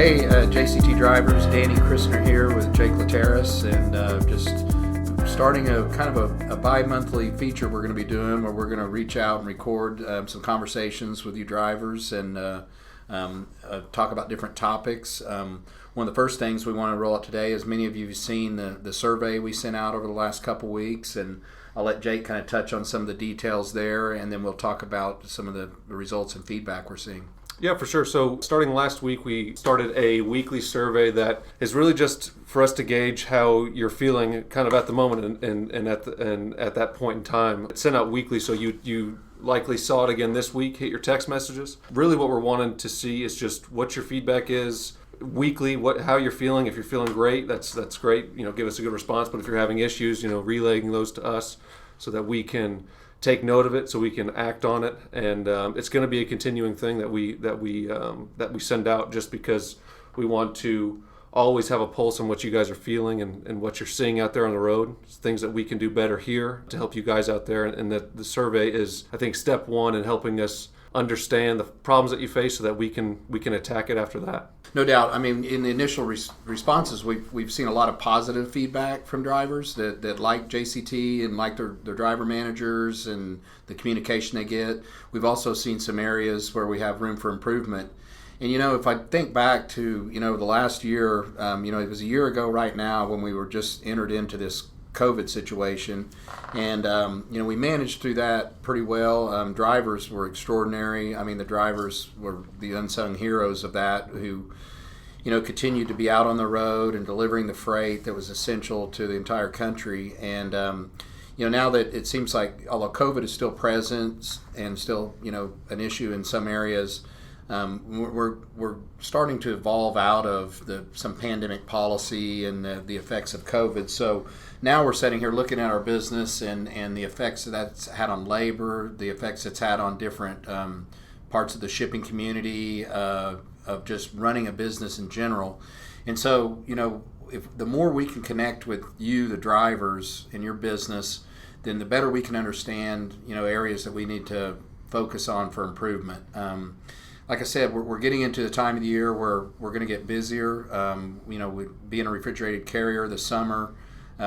Hey, JCT drivers, Danny Christner here with Jake Lliteras, and just starting a kind of a bi-monthly feature we're going to be doing where we're going to reach out and record some conversations with you drivers and talk about different topics. One of the first things we want to roll out today is many of you have seen the survey we sent out over the last couple weeks, and I'll let Jake kind of touch on some of the details there, and then we'll talk about some of the results and feedback we're seeing. Yeah, for sure. So starting last week, we started a weekly survey that is really just for us to gauge how you're feeling kind of at the moment and at that point in time. It's sent out weekly, so you likely saw it again this week, hit your text messages. Really what we're wanting to see is just what your feedback is weekly, how you're feeling. If you're feeling great, that's great. Give us a good response. But if you're having issues, relaying those to us so that we can take note of it, so we can act on it, and it's going to be a continuing thing that we send out, just because we want to always have a pulse on what you guys are feeling and what you're seeing out there on the road, things that we can do better here to help you guys out there, and that the survey is, I think, step one in helping us understand the problems that you face so that we can attack it after that. No doubt. I mean, in the initial responses, we've seen a lot of positive feedback from drivers that like JCT and like their driver managers and the communication they get. We've also seen some areas where we have room for improvement. And, if I think back to, the last year, it was a year ago right now when we were just entered into this COVID situation, and we managed through that pretty well. Drivers were extraordinary. I mean, the drivers were the unsung heroes of that, who continued to be out on the road and delivering the freight that was essential to the entire country. And now that it seems like, although COVID is still present and still an issue in some areas, we're starting to evolve out of some pandemic policy and the effects of COVID. So now we're sitting here looking at our business and the effects that's had on labor, the effects it's had on different parts of the shipping community, of just running a business in general. And so, if the more we can connect with you, the drivers, in your business, then the better we can understand, areas that we need to focus on for improvement. Like I said, we're getting into the time of the year where we're going to get busier. Being a refrigerated carrier, the summer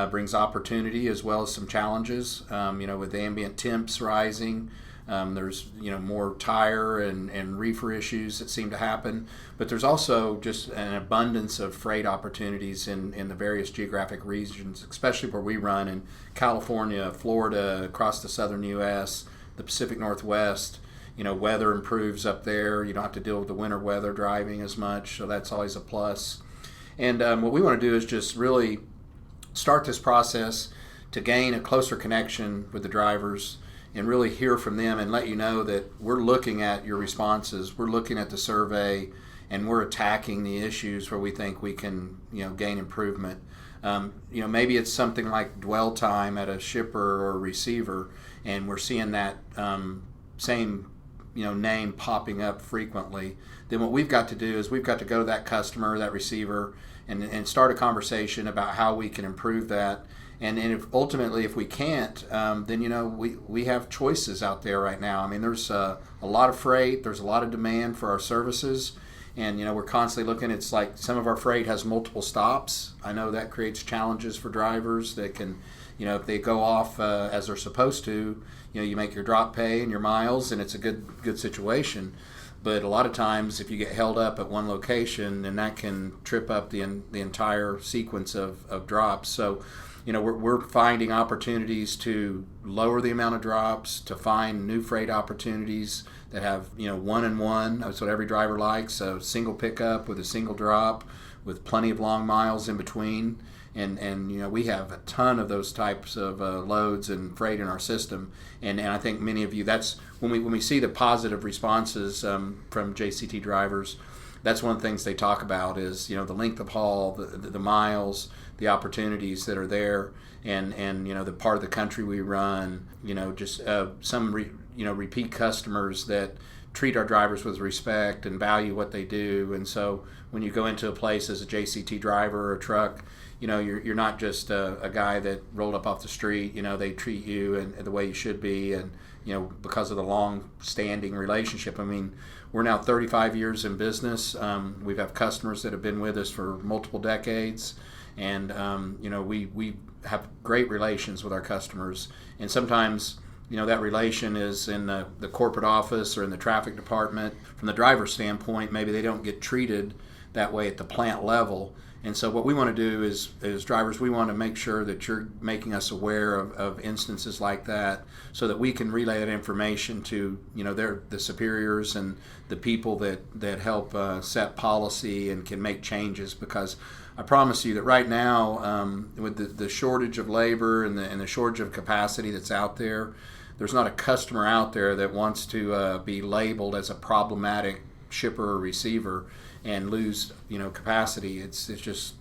brings opportunity as well as some challenges. With the ambient temps rising, there's more tire and reefer issues that seem to happen. But there's also just an abundance of freight opportunities in the various geographic regions, especially where we run in California, Florida, across the southern U.S., the Pacific Northwest. Weather improves up there. You don't have to deal with the winter weather driving as much, so that's always a plus. And what we want to do is just really start this process to gain a closer connection with the drivers and really hear from them and let you know that we're looking at your responses, we're looking at the survey, and we're attacking the issues where we think we can gain improvement. Maybe it's something like dwell time at a shipper or receiver, and we're seeing that same name popping up frequently. Then what we've got to do is we've got to go to that customer, that receiver, and start a conversation about how we can improve that. And if we can't, then we have choices out there right now. I mean, there's a lot of freight, there's a lot of demand for our services, and we're constantly looking. It's like some of our freight has multiple stops. I know that creates challenges for drivers that can, if they go off as they're supposed to, you make your drop pay and your miles, and it's a good situation. But a lot of times, if you get held up at one location, then that can trip up the entire sequence of drops. So, we're finding opportunities to lower the amount of drops, to find new freight opportunities that have, one and one. That's what every driver likes, a single pickup with a single drop with plenty of long miles in between. And we have a ton of those types of loads and freight in our system. And I think many of you, that's when we see the positive responses from JCT drivers, that's one of the things they talk about is, the length of haul, the miles, the opportunities that are there, and the part of the country we run, just some repeat customers that treat our drivers with respect and value what they do. And so when you go into a place as a JCT driver or a truck, you're not just a guy that rolled up off the street. They treat you and the way you should be, and because of the long-standing relationship. I mean, we're now 35 years in business. We've had customers that have been with us for multiple decades, and we have great relations with our customers. And sometimes that relation is in the corporate office or in the traffic department. From the driver's standpoint, maybe they don't get treated that way at the plant level. And so what we want to do is drivers, we want to make sure that you're making us aware of instances like that, so that we can relay that information to the superiors and the people that help set policy and can make changes. Because I promise you that right now, with the shortage of labor and the shortage of capacity that's out there, there's not a customer out there that wants to be labeled as a problematic shipper or receiver and lose capacity. It's just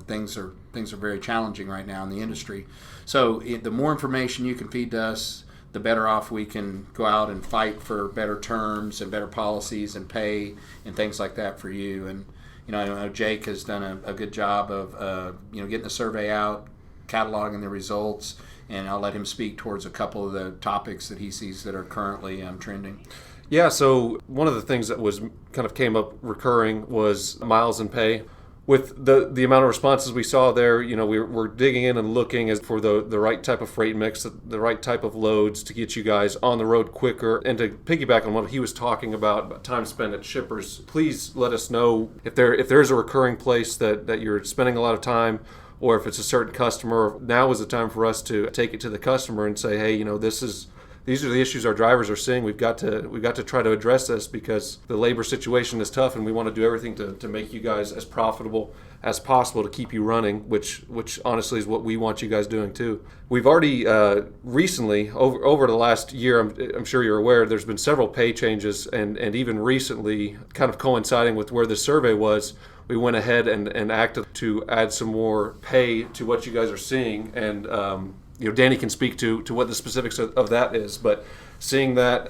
things are very challenging right now in the industry. So the more information you can feed to us, the better off we can go out and fight for better terms and better policies and pay and things like that for you. And I know Jake has done a good job of getting the survey out, cataloging the results, and I'll let him speak towards a couple of the topics that he sees that are currently trending. Yeah, so one of the things that was kind of came up recurring was miles and pay. With the amount of responses we saw there, we're digging in and looking for the right type of freight mix, the right type of loads to get you guys on the road quicker. And to piggyback on what he was talking about time spent at shippers, please let us know if there's a recurring place that you're spending a lot of time, or if it's a certain customer. Now is the time for us to take it to the customer and say, hey, these are the issues our drivers are seeing. We've got to try to address this, because the labor situation is tough, and we want to do everything to make you guys as profitable as possible to keep you running, which honestly is what we want you guys doing too. We've already recently, over the last year, I'm sure you're aware, there's been several pay changes, and even recently, kind of coinciding with where the survey was, we went ahead and acted to add some more pay to what you guys are seeing. And Danny can speak to what the specifics of that is, but seeing that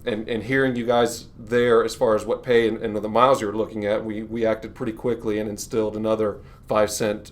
and hearing you guys there as far as what pay and the miles you were looking at, we acted pretty quickly and instilled another 5-cent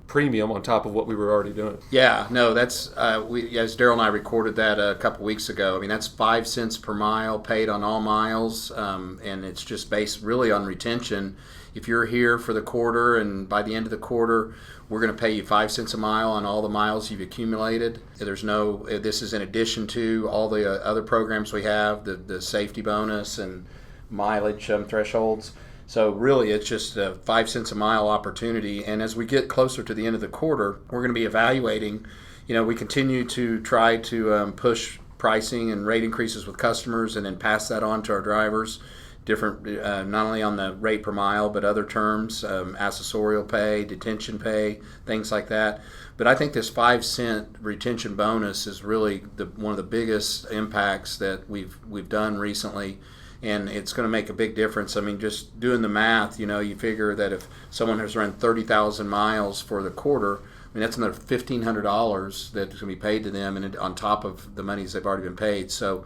premium on top of what we were already doing. Yeah, no, that's as Daryl and I recorded that a couple weeks ago. I mean, that's 5 cents per mile paid on all miles, and it's just based really on retention. If you're here for the quarter, and by the end of the quarter, we're going to pay you 5 cents a mile on all the miles you've accumulated. This is in addition to all the other programs we have, the safety bonus and mileage thresholds. So really, it's just a 5 cents a mile opportunity. And as we get closer to the end of the quarter, we're going to be evaluating. We continue to try to push pricing and rate increases with customers, and then pass that on to our drivers. Different, not only on the rate per mile, but other terms, accessorial pay, detention pay, things like that. But I think this 5 cent retention bonus is really one of the biggest impacts that we've done recently, and it's going to make a big difference. I mean, just doing the math, you figure that if someone has run 30,000 miles for the quarter, I mean, that's another $1,500 that's going to be paid to them, and on top of the monies they've already been paid. So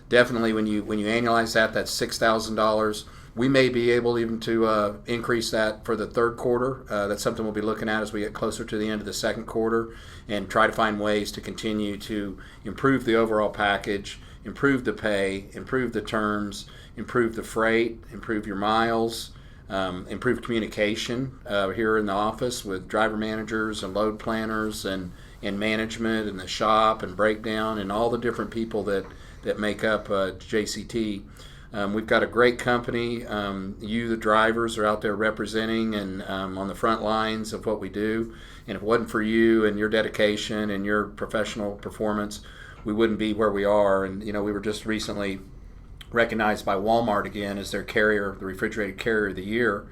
definitely, when you annualize that, that's $6,000. We may be able even to increase that for the third quarter. That's something we'll be looking at as we get closer to the end of the second quarter, and try to find ways to continue to improve the overall package, improve the pay, improve the terms, improve the freight, improve your miles, improve communication here in the office with driver managers and load planners and management and the shop and breakdown and all the different people that make up JCT. We've got a great company. You, the drivers, are out there representing and on the front lines of what we do. And if it wasn't for you and your dedication and your professional performance, we wouldn't be where we are. And we were just recently recognized by Walmart again as their carrier, the refrigerated carrier of the year.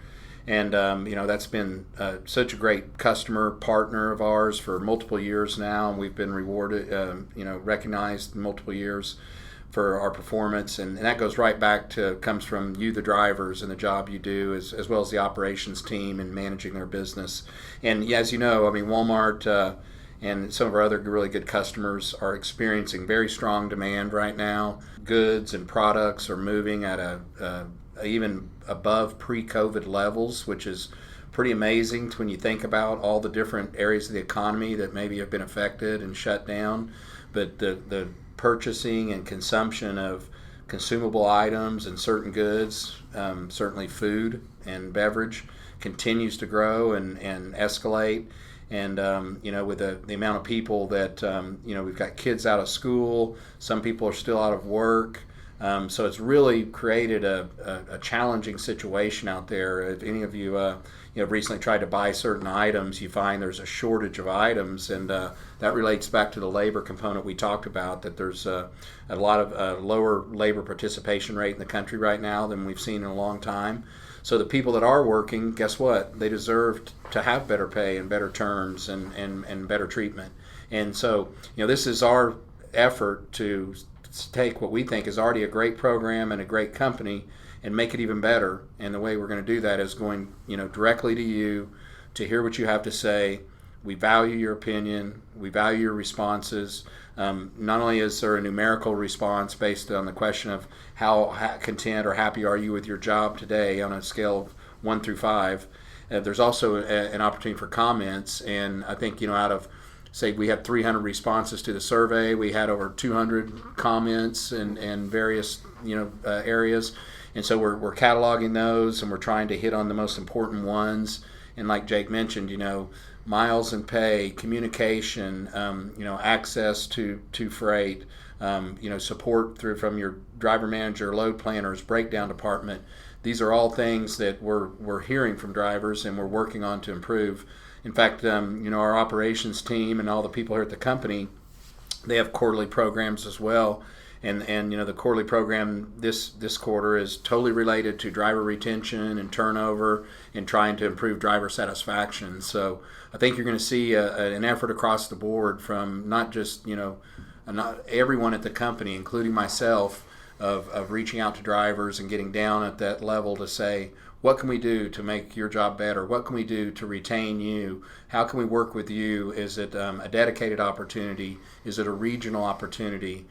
And that's been such a great customer partner of ours for multiple years now, and we've been rewarded, recognized in multiple years for our performance, and that goes right back comes from you, the drivers, and the job you do, as well as the operations team and managing their business. And as you know, I mean, Walmart and some of our other really good customers are experiencing very strong demand right now. Goods and products are moving at even above pre-COVID levels, which is pretty amazing when you think about all the different areas of the economy that maybe have been affected and shut down. But the purchasing and consumption of consumable items and certain goods, certainly food and beverage, continues to grow and escalate. And with the amount of people that we've got kids out of school, some people are still out of work. So it's really created a challenging situation out there. If any of you have recently tried to buy certain items, you find there's a shortage of items, and that relates back to the labor component we talked about, that there's a lot of lower labor participation rate in the country right now than we've seen in a long time. So the people that are working, guess what? They deserve to have better pay and better terms and better treatment. And so, this is our effort to take what we think is already a great program and a great company and make it even better. And the way we're going to do that is going, directly to you to hear what you have to say. We value your opinion. We value your responses. Not only is there a numerical response based on the question of how content or happy are you with your job today on a scale of 1 through 5, there's also an opportunity for comments. And I think, out of, say, we had 300 responses to the survey, we had over 200 comments in various areas. And so we're cataloging those, and we're trying to hit on the most important ones. And like Jake mentioned, miles and pay, communication, access to freight, support from your driver manager, load planners, breakdown department. These are all things that we're hearing from drivers and we're working on to improve. In fact, our operations team and all the people here at the company, they have quarterly programs as well. And the quarterly program this quarter is totally related to driver retention and turnover and trying to improve driver satisfaction. So I think you're going to see an effort across the board from not just not everyone at the company, including myself, of reaching out to drivers and getting down at that level to say, what can we do to make your job better? What can we do to retain you? How can we work with you? Is it a dedicated opportunity? Is it a regional opportunity?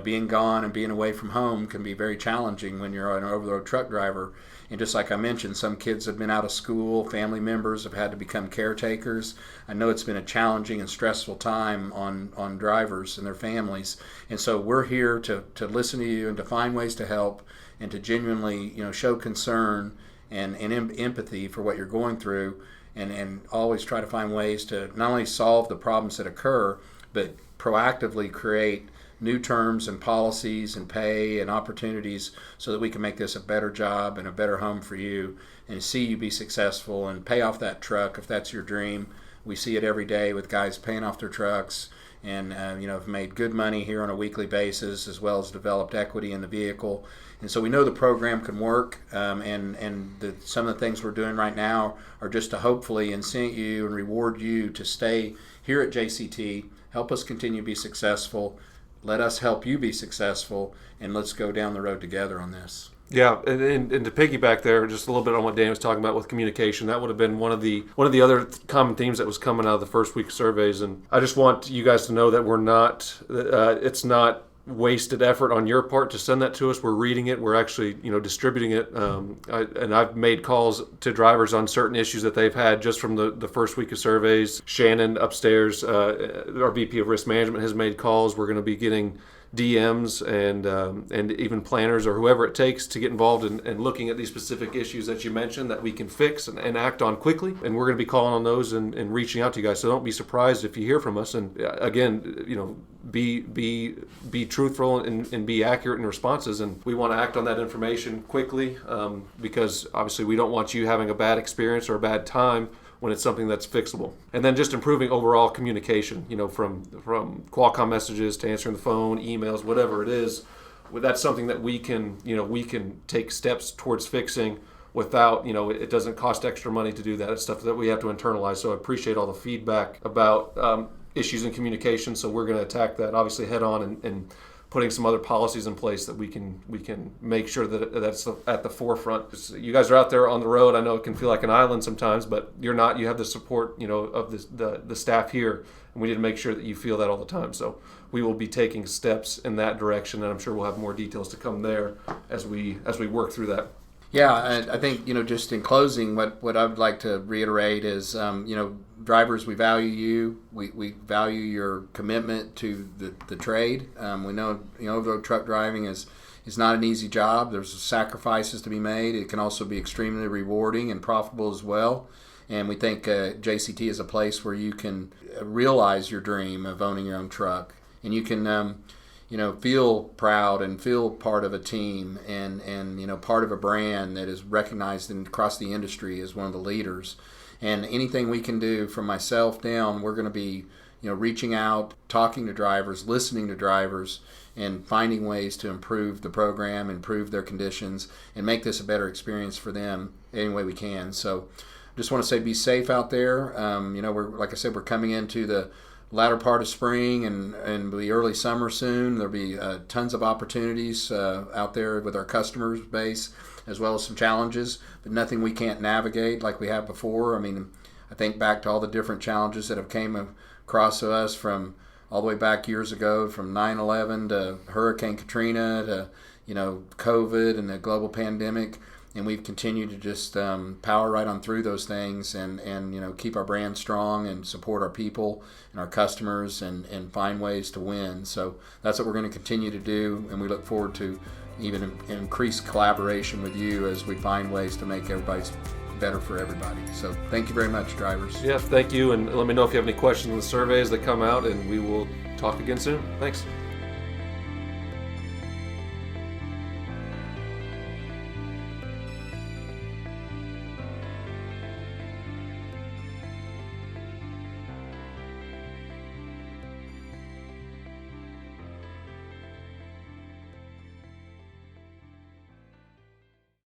Being gone and being away from home can be very challenging when you're an over-the-road truck driver. And just like I mentioned, some kids have been out of school, family members have had to become caretakers. I know it's been a challenging and stressful time on drivers and their families. And so we're here to listen to you and to find ways to help and to genuinely, show concern and empathy for what you're going through, and always try to find ways to not only solve the problems that occur, but proactively create new terms and policies and pay and opportunities so that we can make this a better job and a better home for you and see you be successful and pay off that truck if that's your dream. We see it every day with guys paying off their trucks and have made good money here on a weekly basis, as well as developed equity in the vehicle. And so we know the program can work, and some of the things we're doing right now are just to hopefully incent you and reward you to stay here at JCT, help us continue to be successful, let us help you be successful, and let's go down the road together on this. Yeah, and to piggyback there just a little bit on what Dan was talking about with communication, that would have been one of the other common themes that was coming out of the first week surveys. And I just want you guys to know that we're not, it's not wasted effort on your part to send that to us. We're reading it. We're actually, distributing it. And I've made calls to drivers on certain issues that they've had just from the first week of surveys. Shannon upstairs, our VP of Risk Management, has made calls. We're going to be getting DMs and even planners or whoever it takes to get involved in looking at these specific issues that you mentioned that we can fix and act on quickly. And we're going to be calling on those and reaching out to you guys. So don't be surprised if you hear from us. And again, be truthful and be accurate in responses. And we want to act on that information quickly because obviously we don't want you having a bad experience or a bad time when it's something that's fixable. And then just improving overall communication, from Qualcomm messages to answering the phone, emails, whatever it is. That's something that we can take steps towards fixing without, it doesn't cost extra money to do that. It's stuff that we have to internalize. So I appreciate all the feedback about issues in communication. So we're going to attack that obviously head on and putting some other policies in place that we can make sure that that's at the forefront. You guys are out there on the road. I know it can feel like an island sometimes, but you're not. You have the support, of the staff here, and we need to make sure that you feel that all the time. So we will be taking steps in that direction, and I'm sure we'll have more details to come there as we work through that. Yeah, I think, just in closing, what I would like to reiterate is, drivers, we value you. We value your commitment to the trade. We know, over-the-road truck driving is not an easy job. There's sacrifices to be made. It can also be extremely rewarding and profitable as well. And we think JCT is a place where you can realize your dream of owning your own truck, and you can feel proud and feel part of a team and part of a brand that is recognized across the industry as one of the leaders. And anything we can do from myself down, we're going to be reaching out, talking to drivers, listening to drivers, and finding ways to improve the program, improve their conditions, and make this a better experience for them any way we can. So just want to say be safe out there. Like I said, we're coming into the latter part of spring and the early summer soon. There'll be tons of opportunities out there with our customer base, as well as some challenges, but nothing we can't navigate like we have before. I think back to all the different challenges that have came across to us from all the way back years ago, from 9/11 to Hurricane Katrina to COVID and the global pandemic. And we've continued to just power right on through those things and keep our brand strong and support our people and our customers and find ways to win. So that's what we're going to continue to do, and we look forward to even increased collaboration with you as we find ways to make everybody's better for everybody. So thank you very much, drivers. Yeah, thank you, and let me know if you have any questions on the surveys that come out, and we will talk again soon. Thanks.